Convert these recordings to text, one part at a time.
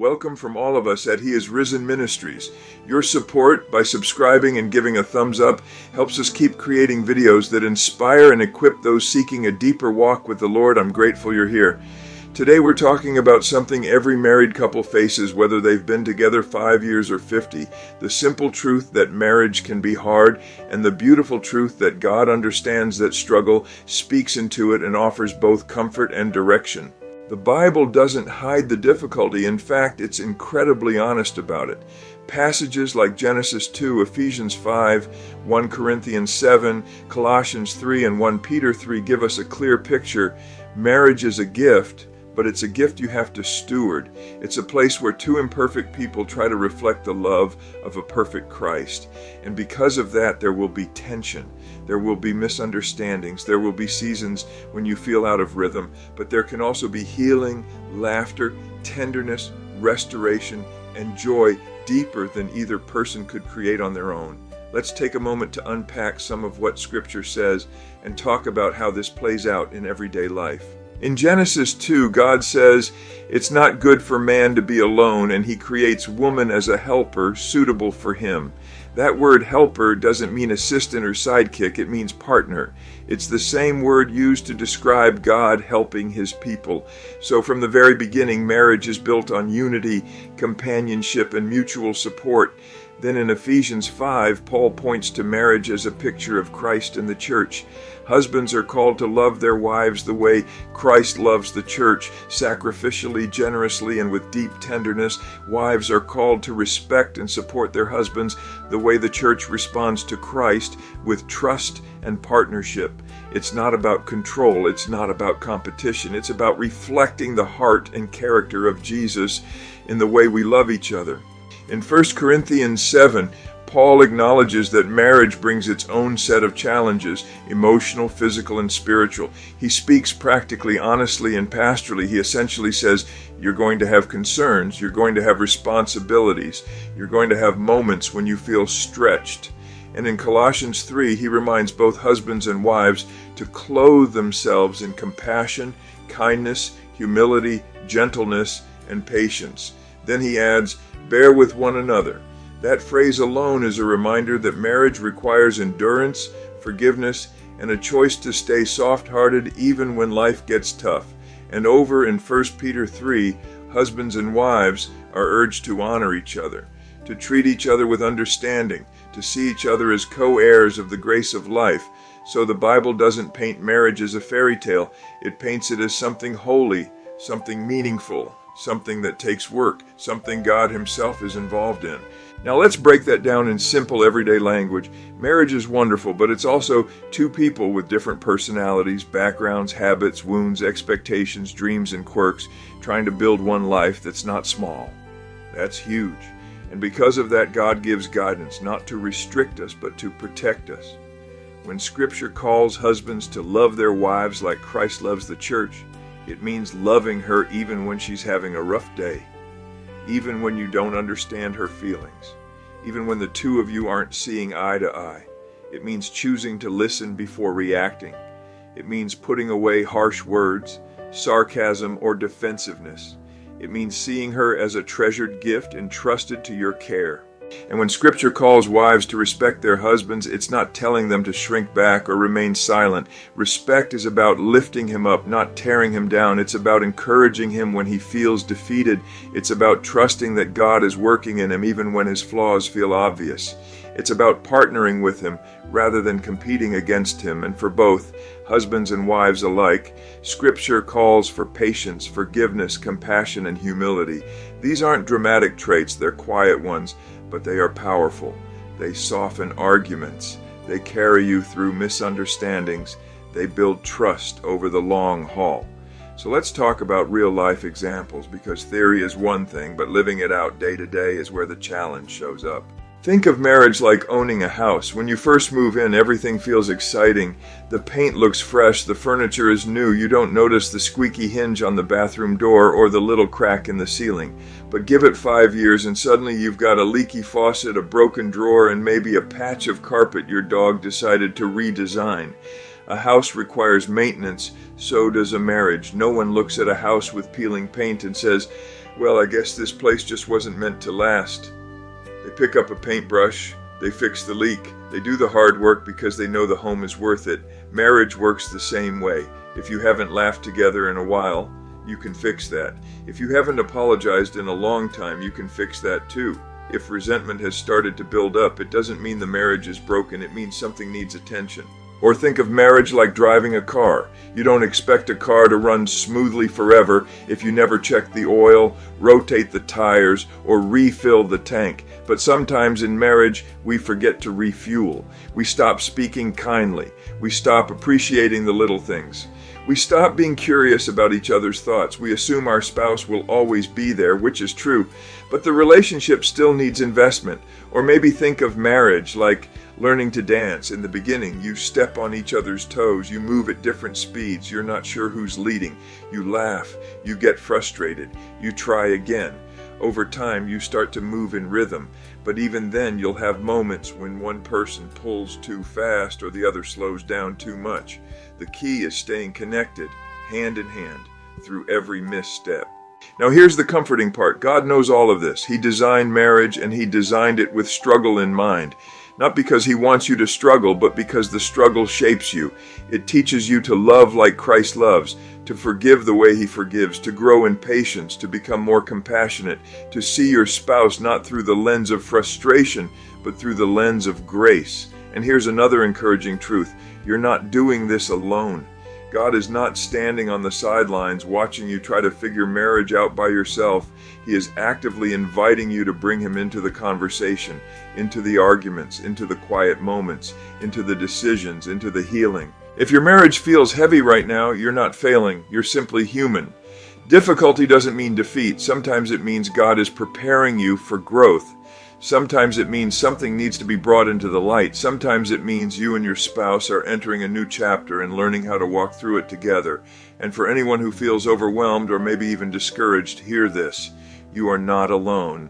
Welcome from all of us at He Is Risen Ministries. Your support by subscribing and giving a thumbs up helps us keep creating videos that inspire and equip those seeking a deeper walk with the Lord. I'm grateful you're here. Today we're talking about something every married couple faces, whether they've been together 5 years or 50. The simple truth that marriage can be hard, and the beautiful truth that God understands that struggle, speaks into it, and offers both comfort and direction. The Bible doesn't hide the difficulty. In fact, it's incredibly honest about it. Passages like Genesis 2, Ephesians 5, 1 Corinthians 7, Colossians 3, and 1 Peter 3 give us a clear picture. Marriage is a gift, but it's a gift you have to steward. It's a place where two imperfect people try to reflect the love of a perfect Christ. And because of that, there will be tension. There will be misunderstandings. There will be seasons when you feel out of rhythm. But there can also be healing, laughter, tenderness, restoration, and joy deeper than either person could create on their own. Let's take a moment to unpack some of what Scripture says and talk about how this plays out in everyday life. In Genesis 2, God says it's not good for man to be alone, and He creates woman as a helper suitable for him. That word helper doesn't mean assistant or sidekick, it means partner. It's the same word used to describe God helping His people. So from the very beginning, marriage is built on unity, companionship, and mutual support. Then in Ephesians 5, Paul points to marriage as a picture of Christ and the church. Husbands are called to love their wives the way Christ loves the church, sacrificially, generously, and with deep tenderness. Wives are called to respect and support their husbands the way the church responds to Christ, with trust and partnership. It's not about control. It's not about competition. It's about reflecting the heart and character of Jesus in the way we love each other. In 1 Corinthians 7, Paul acknowledges that marriage brings its own set of challenges, emotional, physical, and spiritual. He speaks practically, honestly, and pastorally. He essentially says, you're going to have concerns, you're going to have responsibilities, you're going to have moments when you feel stretched. And in Colossians 3, he reminds both husbands and wives to clothe themselves in compassion, kindness, humility, gentleness, and patience. Then he adds, bear with one another. That phrase alone is a reminder that marriage requires endurance, forgiveness, and a choice to stay soft-hearted even when life gets tough. And over in 1 Peter 3, husbands and wives are urged to honor each other, to treat each other with understanding, to see each other as co-heirs of the grace of life. So the Bible doesn't paint marriage as a fairy tale. It paints it as something holy, something meaningful, something that takes work, something God Himself is involved in. Now let's break that down in simple everyday language. Marriage is wonderful, but it's also two people with different personalities, backgrounds, habits, wounds, expectations, dreams, and quirks, trying to build one life that's not small. That's huge. And because of that, God gives guidance, not to restrict us, but to protect us. When Scripture calls husbands to love their wives like Christ loves the church, it means loving her even when she's having a rough day, even when you don't understand her feelings, even when the two of you aren't seeing eye to eye. It means choosing to listen before reacting. It means putting away harsh words, sarcasm, or defensiveness. It means seeing her as a treasured gift entrusted to your care. And when Scripture calls wives to respect their husbands, it's not telling them to shrink back or remain silent. Respect is about lifting him up, not tearing him down. It's about encouraging him when he feels defeated. It's about trusting that God is working in him even when his flaws feel obvious. It's about partnering with him rather than competing against him. And for both, husbands and wives alike, Scripture calls for patience, forgiveness, compassion, and humility. These aren't dramatic traits, they're quiet ones, but they are powerful. They soften arguments. They carry you through misunderstandings. They build trust over the long haul. So let's talk about real-life examples, because theory is one thing, but living it out day to day is where the challenge shows up. Think of marriage like owning a house. When you first move in, everything feels exciting. The paint looks fresh, the furniture is new. You don't notice the squeaky hinge on the bathroom door or the little crack in the ceiling. But give it 5 years and suddenly you've got a leaky faucet, a broken drawer, and maybe a patch of carpet your dog decided to redesign. A house requires maintenance, so does a marriage. No one looks at a house with peeling paint and says, Well, I guess this place just wasn't meant to last. They pick up a paintbrush, they fix the leak, they do the hard work because they know the home is worth it. Marriage works the same way. If you haven't laughed together in a while, you can fix that. If you haven't apologized in a long time, you can fix that too. If resentment has started to build up, it doesn't mean the marriage is broken, it means something needs attention. Or think of marriage like driving a car. You don't expect a car to run smoothly forever if you never check the oil, rotate the tires, or refill the tank. But sometimes in marriage, we forget to refuel. We stop speaking kindly. We stop appreciating the little things. We stop being curious about each other's thoughts. We assume our spouse will always be there, which is true, but the relationship still needs investment. Or maybe think of marriage like learning to dance. In the beginning, you step on each other's toes, you move at different speeds, you're not sure who's leading, you laugh, you get frustrated, you try again. Over time, you start to move in rhythm, but even then you'll have moments when one person pulls too fast or the other slows down too much. The key is staying connected, hand in hand, through every misstep. Now here's the comforting part. God knows all of this. He designed marriage and He designed it with struggle in mind. Not because He wants you to struggle, but because the struggle shapes you. It teaches you to love like Christ loves, to forgive the way He forgives, to grow in patience, to become more compassionate, to see your spouse not through the lens of frustration, but through the lens of grace. And here's another encouraging truth. You're not doing this alone. God is not standing on the sidelines watching you try to figure marriage out by yourself. He is actively inviting you to bring Him into the conversation, into the arguments, into the quiet moments, into the decisions, into the healing. If your marriage feels heavy right now, you're not failing. You're simply human. Difficulty doesn't mean defeat. Sometimes it means God is preparing you for growth. Sometimes it means something needs to be brought into the light. Sometimes it means you and your spouse are entering a new chapter and learning how to walk through it together. And for anyone who feels overwhelmed or maybe even discouraged, hear this. You are not alone.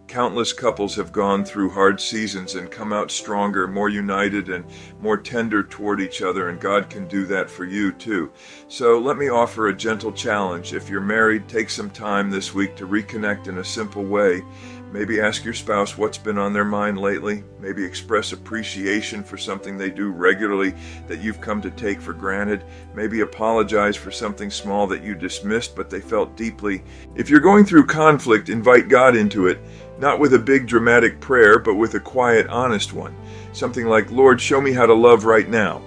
Countless couples have gone through hard seasons and come out stronger, more united, and more tender toward each other, and God can do that for you too. So let me offer a gentle challenge. If you're married, take some time this week to reconnect in a simple way. Maybe ask your spouse what's been on their mind lately. Maybe express appreciation for something they do regularly that you've come to take for granted. Maybe apologize for something small that you dismissed but they felt deeply. If you're going through conflict, invite God into it, not with a big dramatic prayer, but with a quiet, honest one. Something like, Lord, show me how to love right now.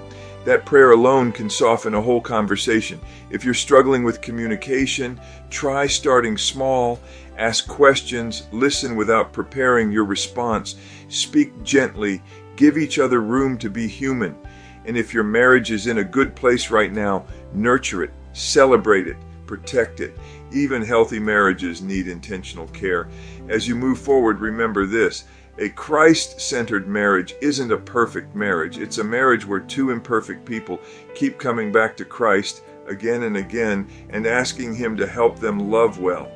That prayer alone can soften a whole conversation. If you're struggling with communication, try starting small. Ask questions, listen without preparing your response, speak gently, give each other room to be human. And if your marriage is in a good place right now, nurture it, celebrate it, protect it. Even healthy marriages need intentional care. As you move forward, remember this. A Christ-centered marriage isn't a perfect marriage. It's a marriage where two imperfect people keep coming back to Christ again and again and asking Him to help them love well.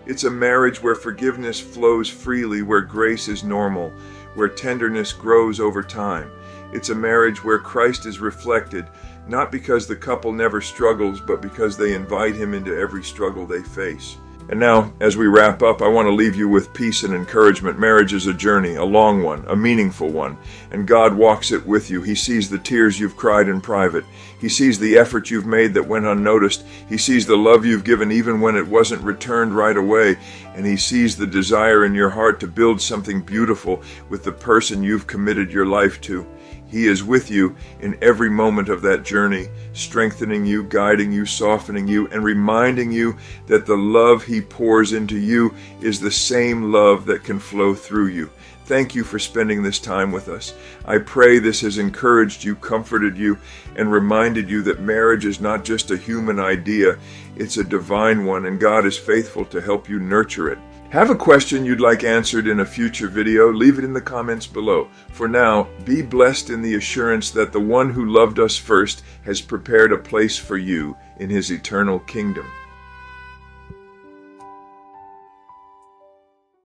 It's a marriage where forgiveness flows freely, where grace is normal, where tenderness grows over time. It's a marriage where Christ is reflected, not because the couple never struggles, but because they invite Him into every struggle they face. And now, as we wrap up, I want to leave you with peace and encouragement. Marriage is a journey, a long one, a meaningful one, and God walks it with you. He sees the tears you've cried in private. He sees the effort you've made that went unnoticed. He sees the love you've given even when it wasn't returned right away. And He sees the desire in your heart to build something beautiful with the person you've committed your life to. He is with you in every moment of that journey, strengthening you, guiding you, softening you, and reminding you that the love He pours into you is the same love that can flow through you. Thank you for spending this time with us. I pray this has encouraged you, comforted you, and reminded you that marriage is not just a human idea, it's a divine one, and God is faithful to help you nurture it. Have a question you'd like answered in a future video? Leave it in the comments below. For now, be blessed in the assurance that the one who loved us first has prepared a place for you in His eternal kingdom.